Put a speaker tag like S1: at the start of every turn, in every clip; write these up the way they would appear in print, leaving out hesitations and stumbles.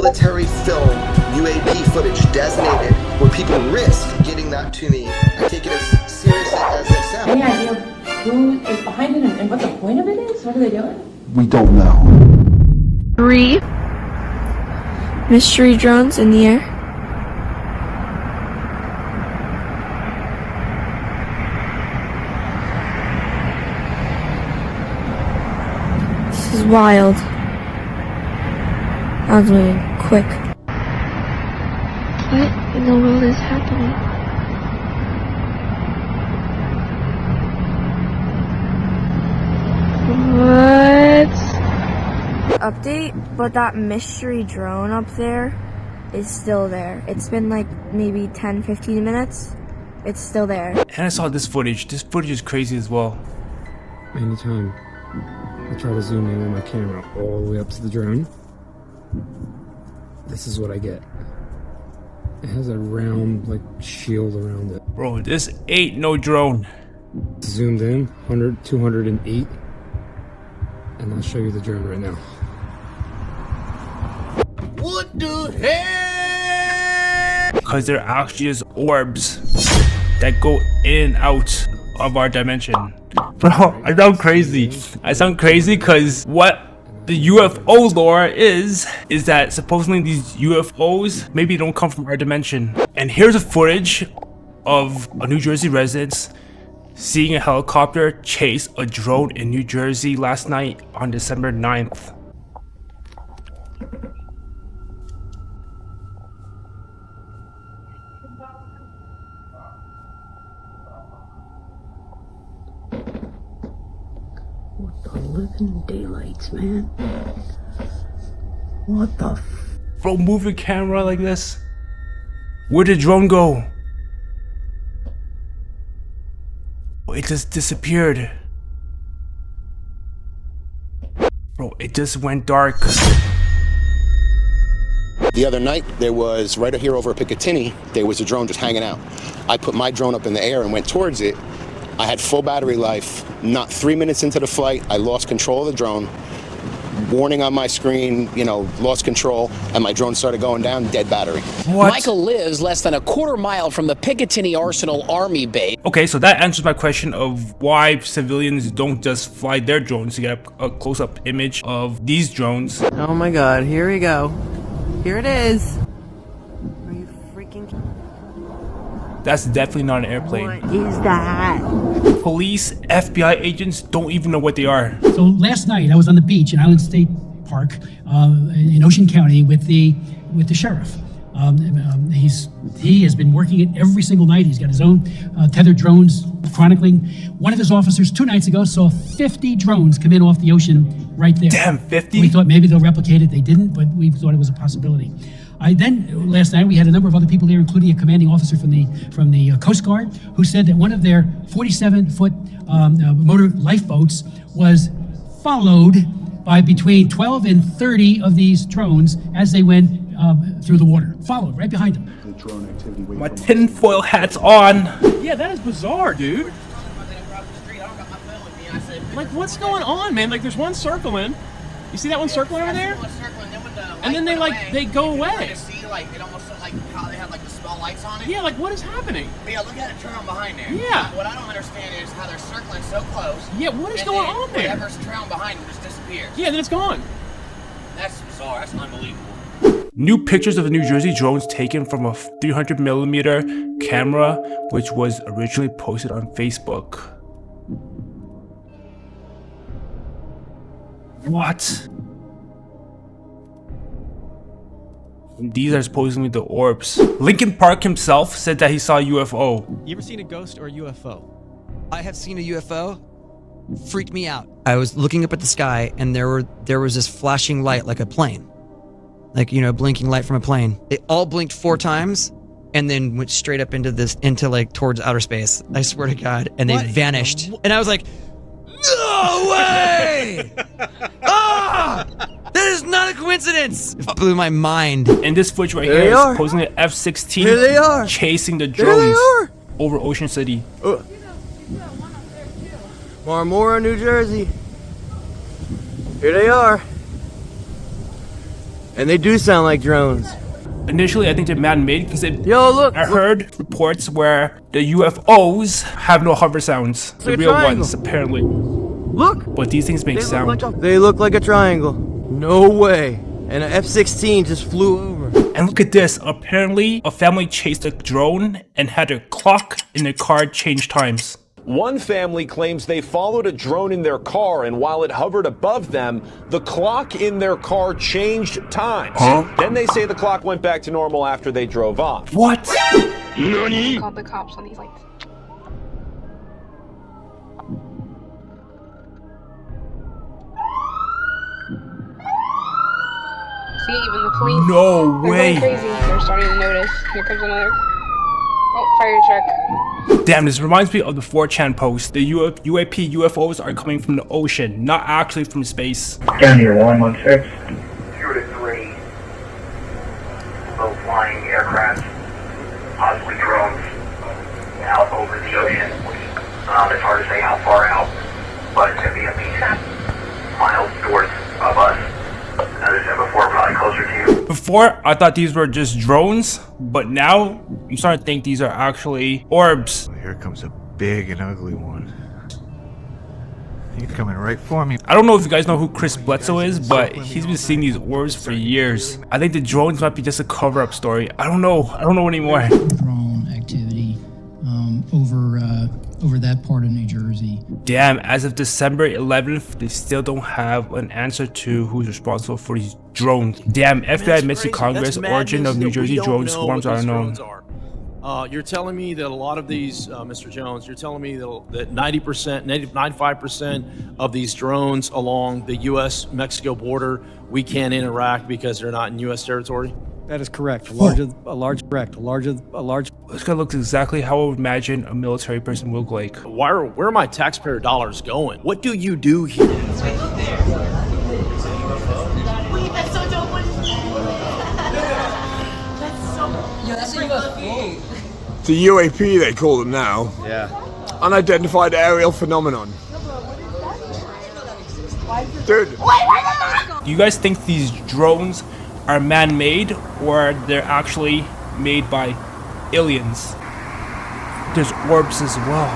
S1: military film UAP footage designated where people risk getting that to me. I take it as seriously as it sounds.
S2: Any idea who is behind it and what the point of it is? What are they doing?
S1: We don't know.
S3: 3 mystery drones in the air. This is wild. I was moving quick. What in the world is happening? What? Update, but that mystery drone up there is still there. It's been like maybe 10-15 minutes. It's still there.
S4: And I saw this footage. This footage is crazy as well.
S5: Anytime I try to zoom in with my camera all the way up to the drone, this is what I get. It has a round like shield around it.
S4: Bro, this ain't no drone.
S5: Zoomed in, 100, 208. And I'll show you the drone right now.
S1: What the hell?
S4: Because they're actually just orbs that go in and out of our dimension. Bro, I sound crazy. I sound crazy because what the UFO lore is that supposedly these UFOs maybe don't come from our dimension. And here's a footage of a New Jersey resident seeing a helicopter chase a drone in New Jersey last night on December 9th.
S6: What the living daylights, man? What the
S4: Bro, move your camera like this. Where'd the drone go? It just disappeared. Bro, it just went dark.
S7: The other night, there was, right here over Picatinny, there was a drone just hanging out. I put my drone up in the air and went towards it. I had full battery life. Not 3 minutes into the flight, I lost control of the drone. Warning on my screen, you know, lost control, and my drone started going down, dead battery.
S4: What?
S8: Michael lives less than a quarter mile from the Picatinny Arsenal Army base.
S4: Okay, so that answers my question of why civilians don't just fly their drones to get a close-up image of these drones.
S9: Oh my god, here we go. Here it is. Are you freaking...
S4: That's definitely not an airplane.
S9: What is that?
S4: Police, FBI agents don't even know what they are.
S10: So last night I was on the beach in Island State Park in Ocean County with the sheriff. He has been working it every single night. He's got his own tethered drones chronicling. One of his officers 2 nights ago saw 50 drones come in off the ocean right there.
S4: Damn, 50?
S10: We thought maybe they'll replicate it. They didn't, but we thought it was a possibility. Last night we had a number of other people there, including a commanding officer from the Coast Guard, who said that one of their 47-foot motor lifeboats was followed by between 12 and 30 of these drones as they went through the water. Followed right behind them.
S4: My tinfoil hat's on.
S11: Yeah, that is bizarre, dude. Like, what's going on, man? Like, there's one circling. You see that one circling over there? And then they go away.
S12: It almost looked like how they had like the small lights on it.
S11: Yeah, like what is happening?
S12: But yeah, look at it turn on behind there.
S11: Yeah.
S12: What I don't understand is how they're circling so close.
S11: Yeah, what is going on there?
S12: Whatever's trailing behind them just disappears.
S11: Yeah, then it's gone.
S12: That's bizarre. That's unbelievable.
S4: New pictures of the New Jersey drones taken from a 300mm camera, which was originally posted on Facebook. What? These are supposedly the orbs. Lincoln Park himself said that he saw a UFO.
S13: You ever seen a ghost or a UFO?
S9: I have seen a UFO. Freaked me out. I was looking up at the sky and there was this flashing light like a plane. Like, you know, blinking light from a plane. It all blinked 4 times and then went straight up into like towards outer space. I swear to God. And they vanished. And I was like, no way! Ah! That is not a coincidence! It blew my mind.
S4: And this footage right here is supposedly an F-16
S9: Here they are.
S4: chasing the drones over Ocean City.
S9: More New Jersey. Here they are.
S14: And they do sound like drones.
S4: Initially, I think they're man-made because
S14: look!
S4: I heard reports where the UFOs have no hover sounds.
S14: It's
S4: The
S14: like a
S4: real
S14: triangle.
S4: ones, apparently.
S14: Look!
S4: But these things make sound.
S14: They look like a triangle. No way. And an F-16 just flew over.
S4: And look at this. Apparently, a family chased a drone and had their clock in their car change times.
S15: One family claims they followed a drone in their car, and while it hovered above them, the clock in their car changed times. Then they say the clock went back to normal after they drove off.
S4: What?
S16: Nani? Called the cops on these lights. See, even the police.
S4: No way.
S16: They're going crazy. They're starting to notice. Here comes another. Oh, fire truck.
S4: Damn, this reminds me of the 4chan post. The UAP UFOs are coming from the ocean, not actually from space.
S17: Down here, 116. 0 to 3. Low flying aircraft, possibly drones, out over the ocean. It's hard to say how far out, but it's going to be at least miles north of us. As I said before, probably closer to you.
S4: Before, I thought these were just drones, but now you start to think these are actually orbs.
S18: Here comes a big and ugly one. He's coming right for me.
S4: I don't know if you guys know who Chris Bledsoe is, but he's been seeing these orbs for years. I think the drones might be just a cover-up story. I don't know anymore.
S10: Drone activity over that part of New Jersey.
S4: Damn, as of December 11th, they still don't have an answer to who's responsible for these drones. Damn, FBI admits to Congress, origin of New Jersey drone swarms are unknown.
S11: You're telling me that a lot of these, Mr. Jones, you're telling me that 90%, 95% of these drones along the U.S.-Mexico border, we can't interact because they're not in U.S. territory?
S13: That is correct. A large.
S4: This guy looks exactly how I would imagine a military person would look like.
S11: Where are my taxpayer dollars going? What do you do here?
S2: Wait, that's so dope. That's so. Yo, that's a UFO.
S19: It's a UAP, they call them now.
S14: Yeah.
S19: Unidentified aerial phenomenon. Dude.
S4: Do you guys think these drones are man-made or they're actually made by aliens? There's orbs as well.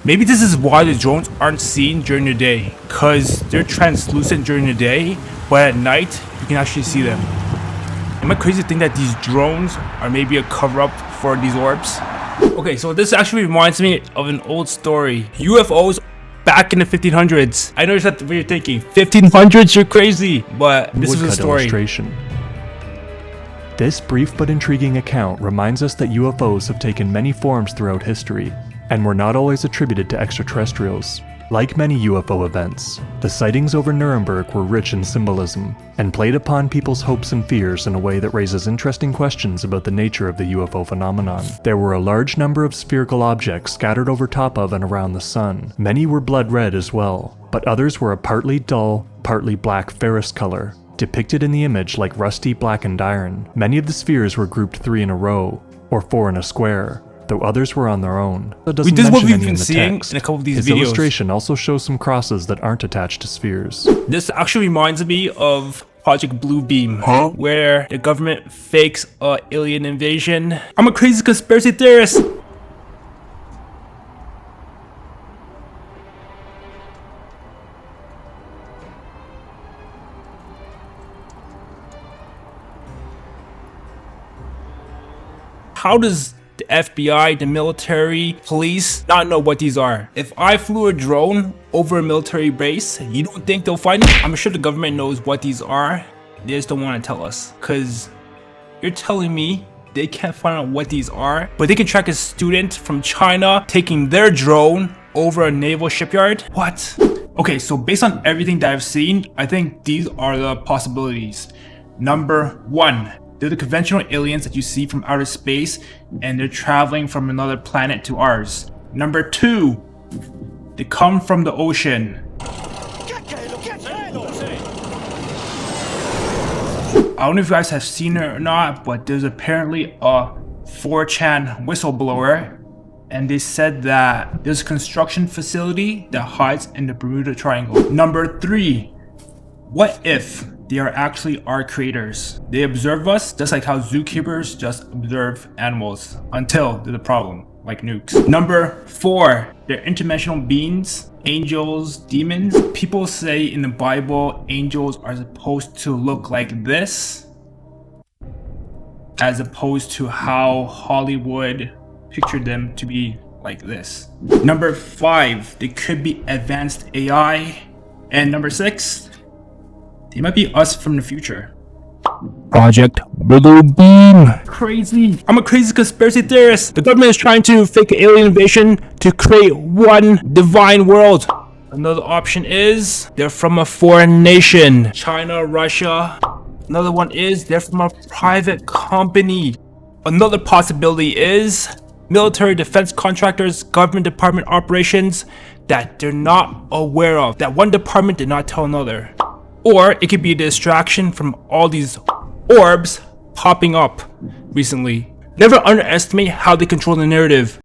S4: Maybe this is why the drones aren't seen during the day, because they're translucent during the day, but at night you can actually see them. Am I crazy to think that these drones are maybe a cover-up for these orbs? Okay, so this actually reminds me of an old story. UFOs back in the 1500s. I know that's what you're thinking. 1500s, you're crazy. But this is a story.
S20: Illustration. This brief but intriguing account reminds us that UFOs have taken many forms throughout history, and were not always attributed to extraterrestrials. Like many UFO events, the sightings over Nuremberg were rich in symbolism, and played upon people's hopes and fears in a way that raises interesting questions about the nature of the UFO phenomenon. There were a large number of spherical objects scattered over top of and around the sun. Many were blood red as well, but others were a partly dull, partly black ferrous color, depicted in the image like rusty blackened iron. Many of the spheres were grouped 3 in a row, or 4 in a square, though others were on their own. This
S4: is what we've been seeing in a couple of these
S20: His
S4: videos.
S20: illustration also shows some crosses that aren't attached to spheres.
S4: This actually reminds me of Project Bluebeam, where the government fakes a alien invasion. I'm a crazy conspiracy theorist. How does the FBI, the military, police not know what these are? If I flew a drone over a military base, you don't think they'll find it? I'm sure the government knows what these are. They just don't want to tell us. Cause you're telling me they can't find out what these are, but they can track a student from China taking their drone over a naval shipyard? What? Okay, so based on everything that I've seen, I think these are the possibilities. Number 1. They're the conventional aliens that you see from outer space, and they're traveling from another planet to ours. Number 2, they come from the ocean. I don't know if you guys have seen it or not, but there's apparently a 4chan whistleblower, and they said that there's a construction facility that hides in the Bermuda Triangle. Number 3, what if they are actually our creators? They observe us just like how zookeepers just observe animals until there's a problem, like nukes. Number 4, they're interdimensional beings, angels, demons. People say in the Bible, angels are supposed to look like this, as opposed to how Hollywood pictured them to be like this. Number 5, they could be advanced AI. And number 6, they might be us from the future. Project Blue Beam. Crazy. I'm a crazy conspiracy theorist. The government is trying to fake alien invasion to create one divine world. Another option is they're from a foreign nation. China, Russia. Another one is they're from a private company. Another possibility is military defense contractors, government department operations that they're not aware of, that one department did not tell another. Or it could be a distraction from all these orbs popping up recently. Never underestimate how they control the narrative.